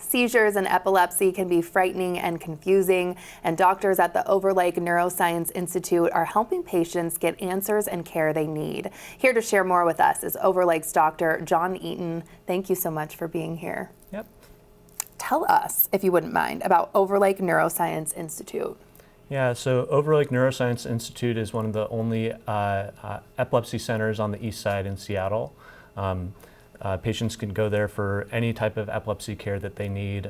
seizures and epilepsy can be frightening and confusing, and doctors at the Overlake Neuroscience Institute are helping patients get answers and care they need. Here to share more with us is Overlake's Dr. John Eaton. Thank you so much for being here. Yep. Tell us, if you wouldn't mind, about Overlake Neuroscience Institute. Yeah, so Overlake Neuroscience Institute is one of the only epilepsy centers on the east side in Seattle. Patients can go there for any type of epilepsy care that they need,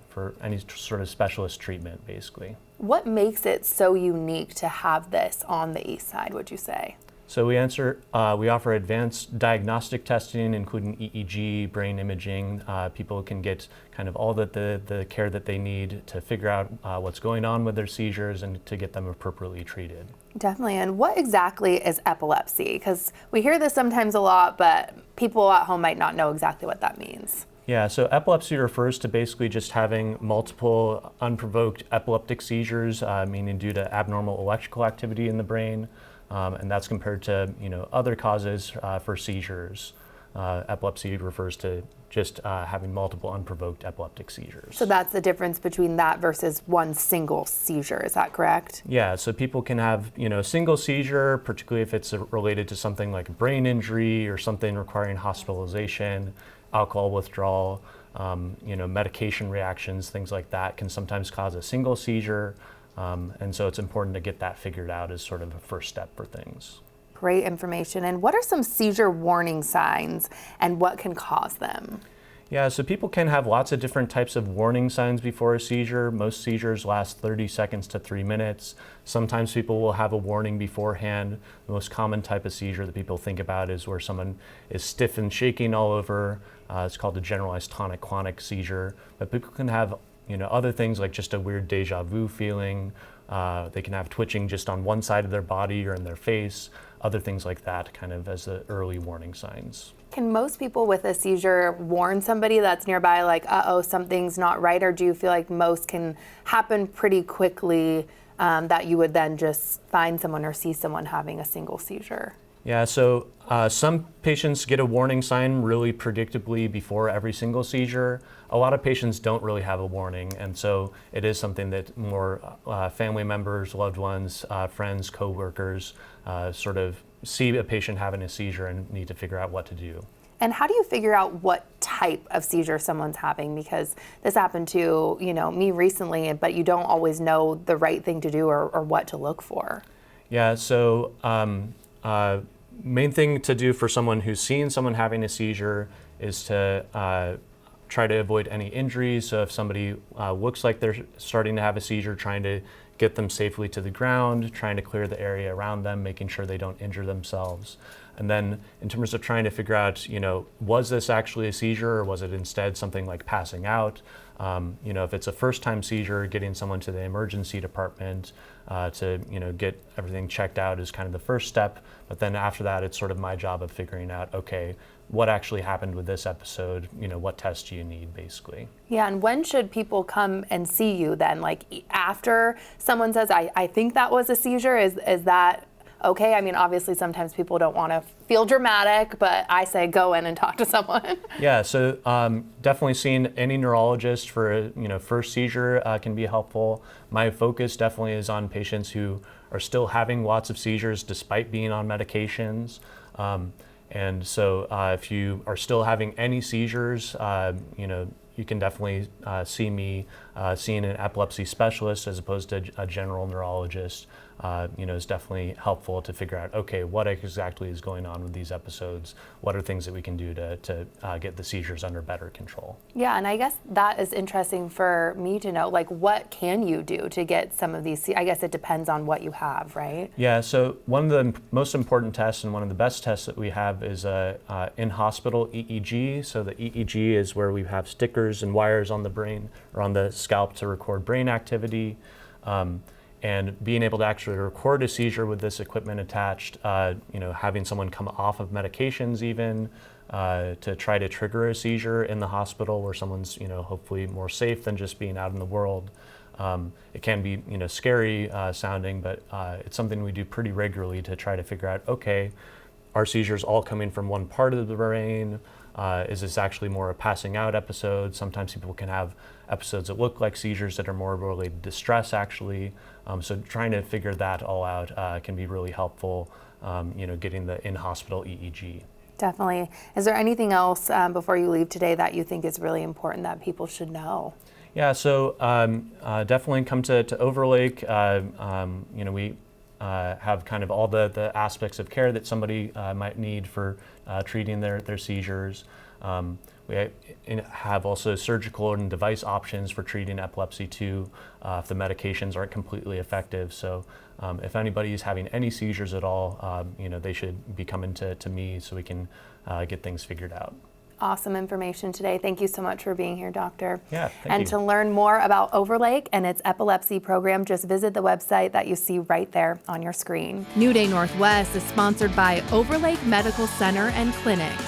for any sort of specialist treatment, basically. What makes it so unique to have this on the east side, would you say? So we offer advanced diagnostic testing, including EEG, brain imaging. People can get kind of all the care that they need to figure out what's going on with their seizures and to get them appropriately treated. Definitely. And what exactly is epilepsy? Because we hear this sometimes a lot, but people at home might not know exactly what that means. Yeah, so epilepsy refers to basically just having multiple unprovoked epileptic seizures, meaning due to abnormal electrical activity in the brain. And that's compared to other causes for seizures. Epilepsy refers to just having multiple unprovoked epileptic seizures. So that's the difference between that versus one single seizure, is that correct? Yeah, so people can have a single seizure, particularly if it's related to something like a brain injury or something requiring hospitalization, alcohol withdrawal, medication reactions, things like that can sometimes cause a single seizure. And so it's important to get that figured out as sort of a first step for things. Great information. And what are some seizure warning signs and what can cause them? Yeah, so people can have lots of different types of warning signs before a seizure. Most seizures last 30 seconds to 3 minutes. Sometimes people will have a warning beforehand. The most common type of seizure that people think about is where someone is stiff and shaking all over. It's called a generalized tonic-clonic seizure. But people can have other things like just a weird deja vu feeling. They can have twitching just on one side of their body or in their face, other things like that kind of as the early warning signs. Can most people with a seizure warn somebody that's nearby, like, uh-oh, something's not right, or do you feel like most can happen pretty quickly, that you would then just find someone or see someone having a single seizure? Yeah, so some patients get a warning sign really predictably before every single seizure. A lot of patients don't really have a warning, and so it is something that more family members, loved ones, friends, coworkers sort of see a patient having a seizure and need to figure out what to do. And how do you figure out what type of seizure someone's having? Because this happened to me recently, but you don't always know the right thing to do or what to look for. Yeah, so main thing to do for someone who's seen someone having a seizure is to try to avoid any injuries. So if somebody looks like they're starting to have a seizure, trying to get them safely to the ground, trying to clear the area around them, making sure they don't injure themselves. And then in terms of trying to figure out, was this actually a seizure or was it instead something like passing out? If it's a first-time seizure, getting someone to the emergency department to get everything checked out is kind of the first step. But then after that, it's sort of my job of figuring out, okay, what actually happened with this episode? What tests do you need, basically? Yeah, and when should people come and see you then? Like after someone says, I think that was a seizure, is that okay? I mean, obviously sometimes people don't want to feel dramatic, but I say go in and talk to someone. Yeah, so definitely seeing any neurologist for a first seizure can be helpful. My focus definitely is on patients who are still having lots of seizures despite being on medications. And so if you are still having any seizures, you can definitely see me seeing an epilepsy specialist as opposed to a general neurologist. Is definitely helpful to figure out, okay, what exactly is going on with these episodes? What are things that we can do to get the seizures under better control? Yeah, and I guess that is interesting for me to know, like, what can you do to get some of these? I guess it depends on what you have, right? Yeah, so one of the most important tests and one of the best tests that we have is in-hospital EEG. So the EEG is where we have stickers and wires on the brain or on the scalp to record brain activity. And being able to actually record a seizure with this equipment attached, having someone come off of medications even to try to trigger a seizure in the hospital where someone's hopefully more safe than just being out in the world. It can be scary sounding, but it's something we do pretty regularly to try to figure out, okay, are seizures all coming from one part of the brain? Is this actually more a passing out episode? Sometimes people can have episodes that look like seizures that are more related to stress actually. So trying to figure that all out can be really helpful, getting the in-hospital EEG. Definitely. Is there anything else before you leave today that you think is really important that people should know? Yeah, so definitely come to Overlake. We have kind of all the aspects of care that somebody might need for treating their seizures. We have also surgical and device options for treating epilepsy too, if the medications aren't completely effective. So if anybody is having any seizures at all, they should be coming to me so we can get things figured out. Awesome information today. Thank you so much for being here, Doctor. Yeah, thank you. And to learn more about Overlake and its epilepsy program, just visit the website that you see right there on your screen. New Day Northwest is sponsored by Overlake Medical Center and Clinics.